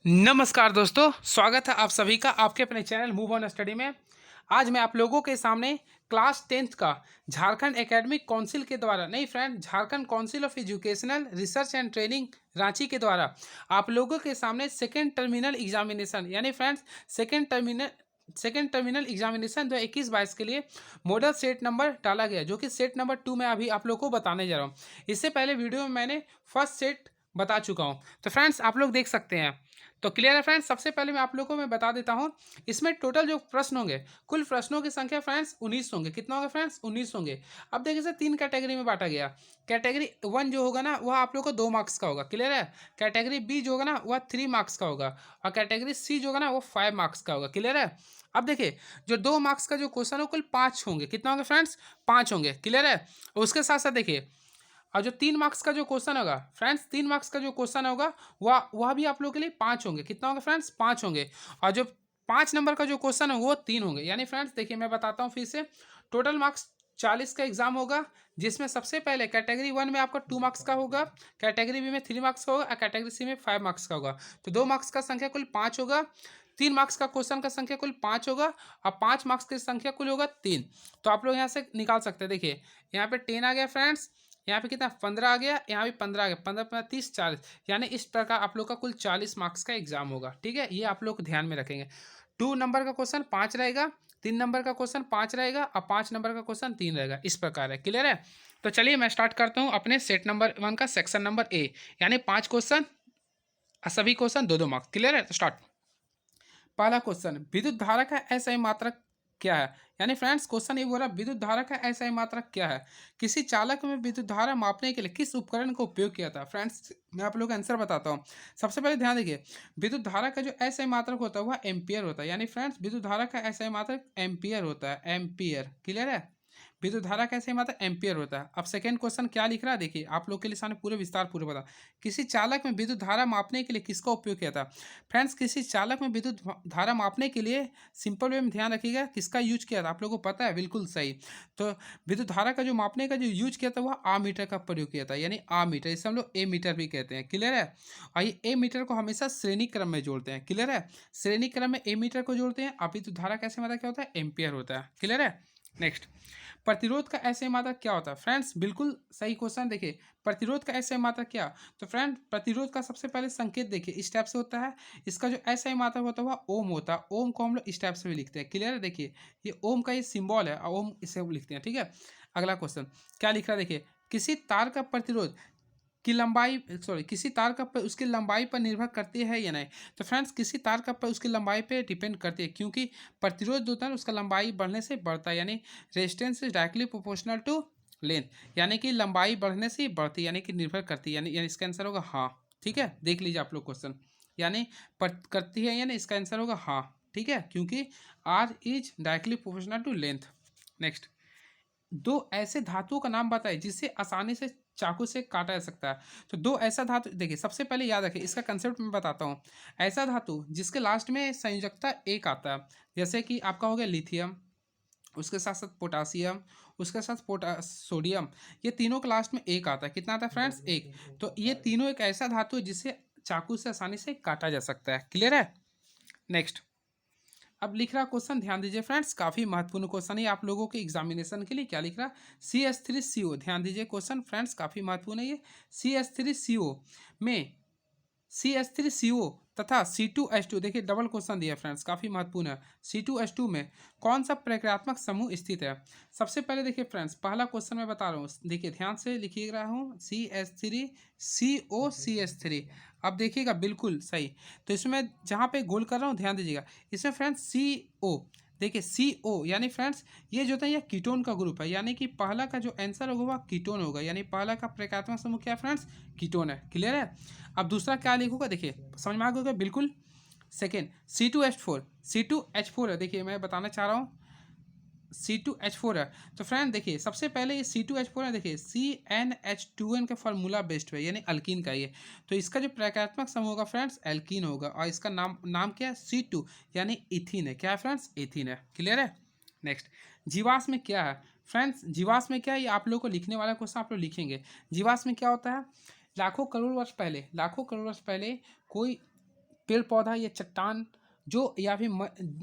नमस्कार दोस्तों, स्वागत है आप सभी का आपके अपने चैनल मूव ऑन स्टडी में। आज मैं आप लोगों के सामने क्लास 10th का झारखंड एकेडमिक काउंसिल के द्वारा नहीं friend Jharkhand council of educational research and training Ranchi के द्वारा आप लोगों के सामने सेकेंड टर्मिनल एग्जामिनेशन यानी फ्रेंड्स सेकेंड टर्मिनल एग्जामिनेशन 2021-22 के लिए मॉडल सेट नंबर डाला गया, जो कि सेट नंबर 2 में अभी आप लोग को बताने जा रहा हूँ। इससे पहले वीडियो में मैंने फर्स्ट सेट बता चुका हूँ, तो फ्रेंड्स आप लोग देख सकते हैं। तो क्लियर है फ्रेंड्स। सबसे पहले मैं आप लोगों को मैं बता देता हूं, इसमें टोटल जो प्रश्न होंगे, कुल प्रश्नों की संख्या फ्रेंड्स 19 होंगे। कितना होगा फ्रेंड्स? 19 होंगे। अब देखिए इसे 3 कैटेगरी में बांटा गया। कैटेगरी 1 जो होगा ना वह आप लोग को 2 मार्क्स का होगा। क्लियर है। कैटेगरी बी जो होगा ना वह 3 मार्क्स का होगा और कैटेगरी सी जो होगा ना वो 5 मार्क्स का होगा। क्लियर है। अब देखिए जो 2 मार्क्स का जो क्वेश्चन है कुल 5 होंगे। कितना होंगे फ्रेंड्स? 5 होंगे। क्लियर है। उसके साथ साथ देखिए और जो 3 मार्क्स का जो क्वेश्चन होगा फ्रेंड्स, 3 मार्क्स का जो क्वेश्चन होगा वह भी आप लोगों के लिए 5 होंगे। कितना होगा फ्रेंड्स? 5 होंगे। और जो 5 नंबर का जो क्वेश्चन है वो 3 होंगे। यानी फ्रेंड्स देखिए मैं बताता हूँ फिर से, टोटल मार्क्स 40 का एग्जाम होगा, जिसमें सबसे पहले कैटेगरी 1 में आपका 2 मार्क्स का होगा, कैटेगरी बी में 3 मार्क्स का होगा और कैटेगरी सी में 5 मार्क्स का होगा। तो 2 मार्क्स का संख्या कुल 5 होगा, 3 मार्क्स का क्वेश्चन का संख्या कुल 5 होगा और 5 मार्क्स की संख्या कुल होगा 3। तो आप लोग यहाँ से निकाल सकते हैं। देखिए यहाँ पे 10 आ गया फ्रेंड्स, यहाँ पे कितना 15 आ गया, यहाँ भी 15 आ गया, 15 15 30 40, यानी इस प्रकार आप लोग का कुल 40 मार्क्स का एग्जाम होगा। ठीक है, ये आप लोग ध्यान में रखेंगे। 2 नंबर का क्वेश्चन 5 रहेगा, 3 नंबर का क्वेश्चन 5 रहेगा और 5 नंबर का क्वेश्चन 3 रहेगा। इस प्रकार है। क्लियर है। तो चलिए मैं स्टार्ट करता हूँ अपने सेट नंबर 1 का सेक्शन नंबर ए, यानी 5 क्वेश्चन और सभी क्वेश्चन 2 2 मार्क्स। क्लियर है। तो स्टार्ट। पहला क्वेश्चन, विद्युत धारा का एसआई मात्रक क्या है? यानी फ्रेंड्स क्वेश्चन ये बोल रहा है विद्युत धारा का एसआई मात्रक क्या है? किसी चालक में विद्युत धारा मापने के लिए किस उपकरण का उपयोग किया था? फ्रेंड्स मैं आप लोगों को आंसर बताता हूँ। सबसे पहले ध्यान देखिए, विद्युत धारा का जो एसआई मात्रक होता है वह एम्पियर होता है। यानी फ्रेंड्स विद्युत धारा का एसआई मात्रक एम्पियर होता है। एम्पियर। क्लियर है। विद्युत धारा कैसे मात्रा एम्पियर होता है। अब सेकंड क्वेश्चन क्या लिख रहा है देखिए, आप लोग के लिए सामने पूरे विस्तार पूरे बता। किसी चालक में विद्युत धारा मापने के लिए किसका उपयोग किया था? फ्रेंड्स किसी चालक में विद्युत धारा मापने के लिए सिंपल वे में ध्यान रखिएगा किसका यूज किया था, आप लोगों को पता है बिल्कुल सही। तो विद्युत धारा का जो मापने का जो यूज किया था वह आमीटर का प्रयोग किया था, यानी आमीटर, इसे हम लोग ए मीटर भी कहते हैं। क्लियर है। और ये ए मीटर को हमेशा श्रेणी क्रम में जोड़ते हैं। क्लियर है। श्रेणी क्रम में ए मीटर को जोड़ते हैं। अब विद्युत धारा कैसे मात्रा क्या होता है? एम्पियर होता है। क्लियर है। नेक्स्ट, प्रतिरोध का ऐसे मात्रक क्या होता है? फ्रेंड्स बिल्कुल सही क्वेश्चन। देखिए प्रतिरोध का ऐसे मात्रक क्या? तो फ्रेंड प्रतिरोध का सबसे पहले संकेत देखिए इस टाइप से होता है। इसका जो ऐसा मात्रक होता है वह ओम होता है। ओम को हम लोग इस टाइप से भी लिखते हैं। क्लियर है। देखिए ये ओम का ये सिंबल है और ओम इसे लिखते हैं। ठीक है। अगला क्वेश्चन क्या लिख रहा है देखिए, किसी तार का प्रतिरोध की लंबाई किसी तार का उसकी लंबाई पर निर्भर करती है या नहीं? तो फ्रेंड्स किसी तार का उसकी लंबाई पे डिपेंड करती है, क्योंकि प्रतिरोध जो होता है उसका लंबाई बढ़ने से बढ़ता है, यानी resistance is directly proportional to length, यानी कि लंबाई बढ़ने से ही बढ़ती है, यानी कि निर्भर करती है। यानी इसका आंसर होगा हाँ। ठीक है, देख लीजिए आप लोग क्वेश्चन, यानी करती है, यानी इसका आंसर होगा हाँ। ठीक है, क्योंकि R is directly proportional to length. Next, दो ऐसे धातुओं का नाम बताइए जिसे आसानी से चाकू से काटा जा सकता है। तो दो ऐसा धातु देखिए, सबसे पहले याद रखिए इसका कंसेप्ट मैं बताता हूँ। ऐसा धातु जिसके लास्ट में संयोजकता एक आता है, जैसे कि आपका हो गया लिथियम, उसके साथ साथ पोटासियम, उसके साथ सोडियम, ये तीनों के लास्ट में एक आता है। कितना आता है फ्रेंड्स? एक। तो ये तीनों एक ऐसा धातु है जिसे चाकू से आसानी से काटा जा सकता है। क्लियर है। नेक्स्ट, अब लिख रहा क्वेश्चन ध्यान दीजिए फ्रेंड्स, काफी महत्वपूर्ण क्वेश्चन है आप लोगों के एग्जामिनेशन के लिए। क्या लिख रहा? CH3CO, ध्यान दीजिए क्वेश्चन फ्रेंड्स काफी महत्वपूर्ण है ये। CH3CO में CH3CO तथा C2H2, देखिए डबल क्वेश्चन दिया फ्रेंड्स, काफी महत्वपूर्ण है। C2H2 में कौन सा प्रक्रियात्मक समूह स्थित है? सबसे पहले देखिए फ्रेंड्स, पहला क्वेश्चन मैं बता रहा हूँ, देखिए ध्यान से लिखिए रहा हूँ, CH3COCH3। अब देखिएगा बिल्कुल सही। तो इसमें जहाँ पे गोल कर रहा हूँ ध्यान दीजिएगा, इसमें फ्रेंड्स CO, देखिए CO यानी फ्रेंड्स ये जो होता है ये कीटोन का ग्रुप है, यानी कि पहला का जो आंसर होगा वह कीटोन होगा, यानी पहला का प्रक्रियात्मक समूह क्या है फ्रेंड्स? कीटोन है। क्लियर है। अब दूसरा क्या लिखूंगा देखिए, समझ में आ गया बिल्कुल। सेकेंड C2H4 है। देखिए मैं बताना चाह रहा हूँ C2H4 है। तो फ्रेंड देखिए सबसे पहले ये C2H4 है, देखिए CnH2n का फार्मूला बेस्ड है, यानी अल्कीन का ये। तो इसका जो प्रक्रियात्मक समूह होगा फ्रेंड्स एल्कीन होगा, और इसका नाम नाम क्या है? C2, यानी इथिन है। क्या है फ्रेंड्स? इथिन है। क्लियर है। नेक्स्ट, जीवाश्म में क्या है? फ्रेंड्स जीवाश्म में क्या है ये आप लोग को लिखने वाला क्वेश्चन आप लोग लिखेंगे। जीवाश्म में क्या होता है? लाखों करोड़ वर्ष पहले कोई पेड़ पौधा या चट्टान जो या फिर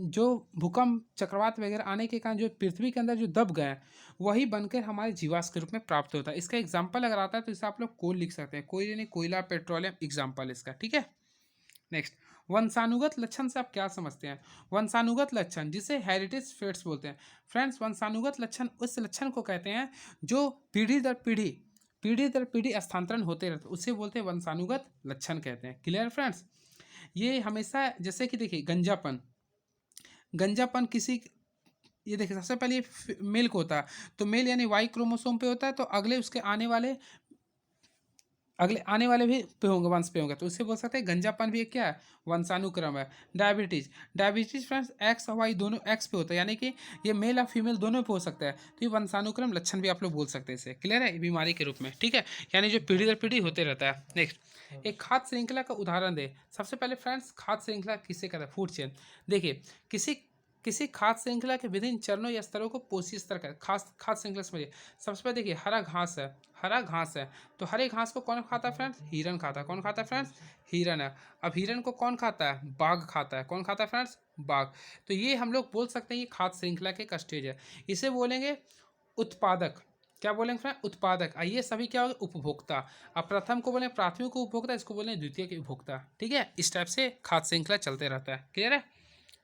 जो भूकंप चक्रवात वगैरह आने के कारण जो पृथ्वी के अंदर जो दब गए हैं वही बनकर हमारे जीवाश्म के रूप में प्राप्त होता है। इसका एग्जाम्पल अगर आता है तो इसे आप लोग कोल लिख सकते हैं, कोई नहीं, कोयला, पेट्रोलियम एग्जाम्पल इसका, ठीक है। नेक्स्ट, वंशानुगत लक्षण से आप क्या समझते हैं? वंशानुगत लक्षण जिसे हेरिटेज ट्रेट्स बोलते हैं। फ्रेंड्स, वंशानुगत लक्षण उस लक्षण को कहते हैं जो पीढ़ी दर पीढ़ी स्थानांतरण होते रहते, उसे बोलते हैं वंशानुगत लक्षण कहते हैं। Clear friends? ये हमेशा जैसे कि देखिए गंजापन किसी, ये देखिए सबसे पहले मेल को होता है, तो मेल यानी वाई क्रोमोसोम पे होता है, तो अगले आने वाले भी पे होंगे, वंश पे होंगे, तो उससे बोल सकते हैं गंजापन भी एक क्या है, वंशानुक्रम है। डायबिटीज फ्रेंड्स एक्स और वाई दोनों एक्स पे होता है, यानी कि ये मेल और फीमेल दोनों पे हो सकता है, तो ये वंशानुक्रम लक्षण भी आप लोग बोल सकते हैं इसे। क्लियर है? बीमारी के रूप में, ठीक है, यानी जो पीढ़ी दर पीढ़ी होते रहता है। नेक्स्ट, एक खाद्य श्रृंखला का उदाहरण दे। सबसे पहले फ्रेंड्स, खाद्य श्रृंखला किसे कहते हैं? Food chain. देखिए, किसी खाद्य श्रृंखला के विभिन्न चरणों या स्तरों को पोषी स्तर का खाद्य श्रृंखला समझिए। सबसे पहले देखिए, हरा घास है, तो हरे घास को कौन खाता है फ्रेंड्स? हिरन खाता है। कौन खाता है फ्रेंड्स? हिरन है। अब हिरन को कौन खाता है? बाघ खाता है। कौन खाता है फ्रेंड्स? बाघ। तो ये हम लोग बोल सकते हैं ये खाद्य श्रृंखला के एक स्टेज है। इसे बोलेंगे उत्पादक। क्या बोलेंगे फ्रेंड? उत्पादक। ये सभी क्या होगा? उपभोक्ता। अब प्रथम को बोले प्राथमिक उपभोक्ता, इसको बोले द्वितीय के उपभोक्ता, ठीक है। इस टाइप से खाद्य श्रृंखला चलते रहता है। क्लियर है?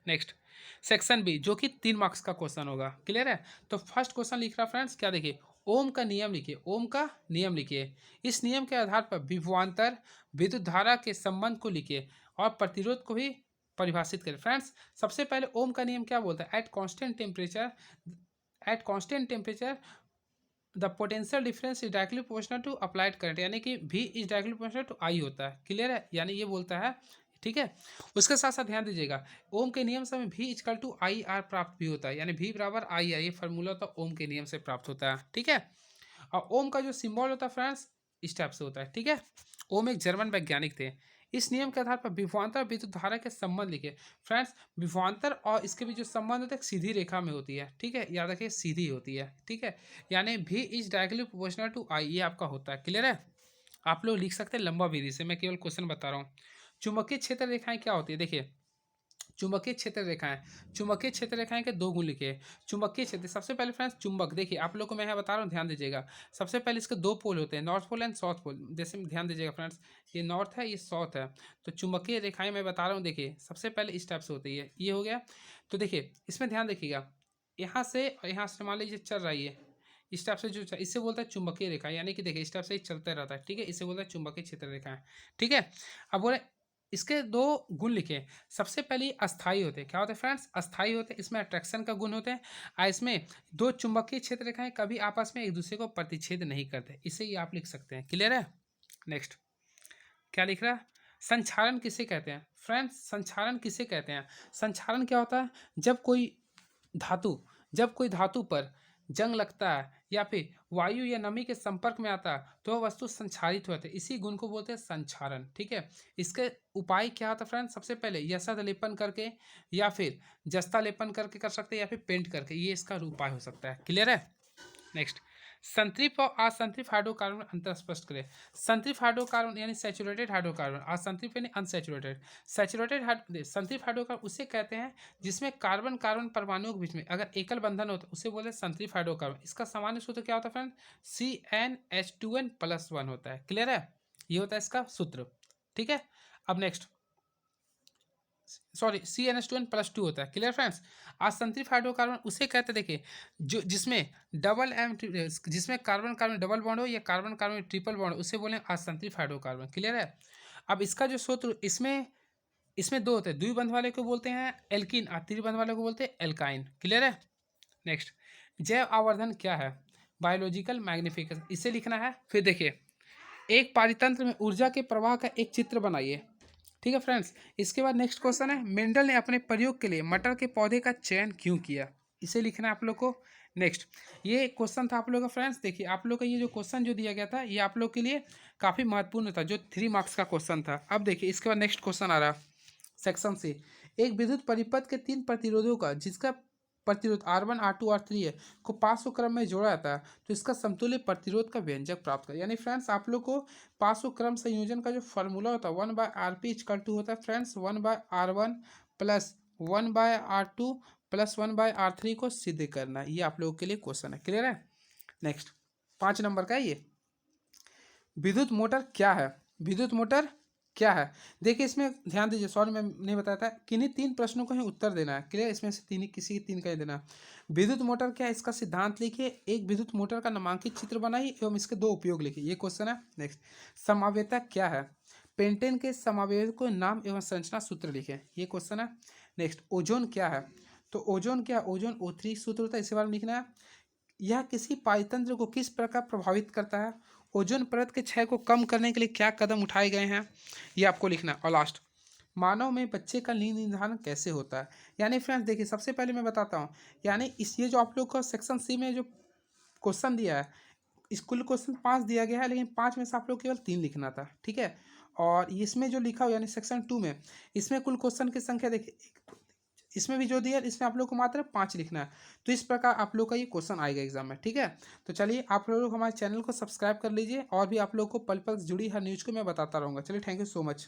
नेक्स्ट, सेक्शन बी, जो कि 3 मार्क्स का क्वेश्चन होगा। क्लियर है? तो फर्स्ट क्वेश्चन लिख रहा फ्रेंड्स, क्या देखिए, ओम का नियम लिखिए। ओम का नियम लिखिए। इस नियम के आधार पर विभवांतर विद्युत धारा के संबंध को लिखिए और प्रतिरोध को भी परिभाषित करें। फ्रेंड्स, सबसे पहले ओम का नियम क्या बोलता है? At constant temperature the potential difference is directly proportional to applied current, यानी कि V is directly proportional to I होता है। क्लियर है? यानी ये बोलता है, ठीक है। उसके साथ साथ ध्यान दीजिएगा, ओम के नियम से हमें V equal to I R प्राप्त भी होता है, यानी V बराबर आई आर, ये फार्मूला होता है ओम के नियम से प्राप्त होता है, ठीक है। और ओम का जो सिंबल होता है फ्रेंड्स इस टाइप से होता है, ठीक है। ओम एक जर्मन वैज्ञानिक थे। इस नियम के आधार पर विभवांतर और विद्युत धारा के संबंध लिखे। फ्रेंड्स, विभवांतर और इसके बीच जो संबंध होता है सीधी रेखा में होती है, ठीक है, याद रखिए सीधी होती है, ठीक है। यानी V is directly proportional to I, ये आपका होता है। क्लियर है? आप लोग लिख सकते हैं लंबा विधि से, मैं केवल क्वेश्चन बता रहा हूँ। चुंबकीय क्षेत्र रेखाएं क्या होती है? देखिए, चुंबकीय क्षेत्र रेखाएं के 2 गुण लिखे। चुंबकीय क्षेत्र, सबसे पहले फ्रेंड्स चुंबक, देखिए आप लोग को मैं यहाँ बता रहा हूँ, ध्यान दीजिएगा। सबसे पहले इसके 2 पोल होते हैं, north pole and south pole. जैसे में ध्यान दीजिएगा फ्रेंड्स, ये नॉर्थ है, ये साउथ है, तो चुंबकीय रेखाएं मैं बता रहा हूँ, देखिए सबसे पहले इस टाइप से होती है, ये हो गया। तो देखिए इसमें ध्यान देखिएगा, यहाँ से और यहाँ से मान लीजिए चल रही है इस टाइप से, जो इससे बोलता है चुंबकीय रेखा, यानी कि देखिए इस टाइप से चलता रहता है, ठीक है, इसे बोलता है चुंबकीय क्षेत्र रेखा, ठीक है। अब बोले इसके 2 गुण लिखे। सबसे पहले अस्थाई होते हैं, क्या होते हैं फ्रेंड्स? अस्थाई होते हैं, इसमें अट्रैक्शन का गुण होते हैं, और इसमें 2 चुंबकीय क्षेत्र रेखाएं कभी आपस में एक दूसरे को प्रतिच्छेद नहीं करते, इसे ही आप लिख सकते हैं। क्लियर है? नेक्स्ट, क्या लिख रहा है? संक्षारण किसे कहते हैं? फ्रेंड्स, संक्षारण किसे कहते हैं? संक्षारण क्या होता है? जब कोई धातु पर जंग लगता है या फिर वायु या नमी के संपर्क में आता है तो वह वस्तु संक्षारित होती है, इसी गुण को बोलते हैं संक्षारण, ठीक है। इसके उपाय क्या होता है फ्रेंड्स? सबसे पहले यशद लेपन करके या फिर जस्ता लेपन करके कर सकते हैं, या फिर पेंट करके, ये इसका उपाय हो सकता है। क्लियर है? नेक्स्ट, संतृप्त और असंतृप्त हाइड्रोकार्बन अंतर स्पष्ट करें। संतृप्त हाइड्रोकार्बन यानी सैचुरेटेड हाइड्रोकार्बन, असंतृप्त यानी अनसैचुरेटेड। संतृप्त हाइड्रोकार्बन उसे कहते हैं जिसमें कार्बन कार्बन परमाणुओं के बीच में अगर एकल बंधन होता है उसे बोलते हैं संतृप्त हाइड्रोकार्बन। इसका सामान्य सूत्र क्या होता है फ्रेंड? CnH2n+1 होता है। क्लियर है? ये होता है इसका सूत्र, ठीक है। अब नेक्स्ट, सॉरी, CnH2n+2 होता है। Clear friends? असंतृप्त हाइड्रोकार्बन उसे कहते हैं, देखिए जो जिसमें जिसमें कार्बन कार्बन डबल बॉन्ड हो या कार्बन कार्बन ट्रिपल बॉन्ड, उसे बोले असंतृप्त हाइड्रोकार्बन। क्लियर है? अब इसका जो सूत्र, इसमें 2 होते हैं, द्विबंध वाले को बोलते हैं एल्कीन और त्रिबंध वाले को बोलते हैं एल्काइन। क्लियर है? नेक्स्ट, जैव आवर्धन क्या है? बायोलॉजिकल मैग्निफिकेशन, इसे लिखना है। फिर देखिए, एक पारितंत्र में ऊर्जा के प्रवाह का एक चित्र बनाइए, ठीक है फ्रेंड्स। इसके बाद नेक्स्ट क्वेश्चन है, मेंडल ने अपने प्रयोग के लिए मटर के पौधे का चयन क्यों किया? इसे लिखना है आप लोग को। नेक्स्ट, ये क्वेश्चन था आप लोग का फ्रेंड्स, देखिए आप लोग का ये जो क्वेश्चन जो दिया गया था ये आप लोग के लिए काफ़ी महत्वपूर्ण था, जो 3 मार्क्स का क्वेश्चन था। अब देखिए इसके बाद नेक्स्ट क्वेश्चन आ रहा सेक्शन से, एक विद्युत परिपथ के 3 प्रतिरोधों का जिसका प्रतिरोध R1 R2 R3 है को पार्श्व क्रम में जोड़ा जाता है तो इसका समतुल्य प्रतिरोध का व्यंजक प्राप्त कर, यानी फ्रेंड्स आप लोग को पार्श्व क्रम संयोजन का जो फॉर्मूला होता है 1/Rp इक्वल टू होता है friends 1/R1 plus 1/R2 plus 1/R3 को सिद्ध करना है। ये आप लोगों के लिए क्वेश्चन है, क्लियर है। नेक्स्ट 5 नंबर का है ये, विद्युत मोटर क्या है। विद्युत मोटर क्या है, देखिए इसमें ध्यान दीजिए, सॉरी मैं नहीं बताया था, किन्हीं 3 प्रश्नों को ही उत्तर देना है, क्लियर। इसमें से किसी 3 का ही देना है। विद्युत मोटर क्या है, इसका सिद्धांत लिखिए, एक विद्युत मोटर का नामांकित चित्र बनाइए एवं इसके 2 उपयोग लिखिए, ये क्वेश्चन है। नेक्स्ट, समावेयता क्या है, पेंटेन के समावेय को नाम एवं संरचना सूत्र लिखें, ये क्वेश्चन है। नेक्स्ट, ओजोन क्या है, तो ओजोन क्या, ओजोन O3 सूत्र होता है, इसी बारे में लिखना है। यह किसी पारितंत्र को किस प्रकार प्रभावित करता है, ओजोन परत के क्षय को कम करने के लिए क्या कदम उठाए गए हैं, ये आपको लिखना है। और लास्ट, मानव में बच्चे का लिंग निर्धारण कैसे होता है। यानी फ्रेंड्स देखिए, सबसे पहले मैं बताता हूँ, यानी इस ये जो आप लोग को सेक्शन सी में जो क्वेश्चन दिया है, स्कूल क्वेश्चन 5 दिया गया है, लेकिन 5 में से आप लोग केवल 3 लिखना था, ठीक है। और इसमें जो लिखा हो यानी सेक्शन 2 में, इसमें कुल क्वेश्चन की संख्या देखिए, इसमें भी जो दिया है इसमें आप लोग को मात्र 5 लिखना है। तो इस प्रकार आप लोग का ये क्वेश्चन आएगा एग्जाम में, ठीक है। तो चलिए आप लोग हमारे चैनल को सब्सक्राइब कर लीजिए, और भी आप लोग को पल पल जुड़ी हर न्यूज़ को मैं बताता रहूँगा। चलिए, थैंक यू सो मच।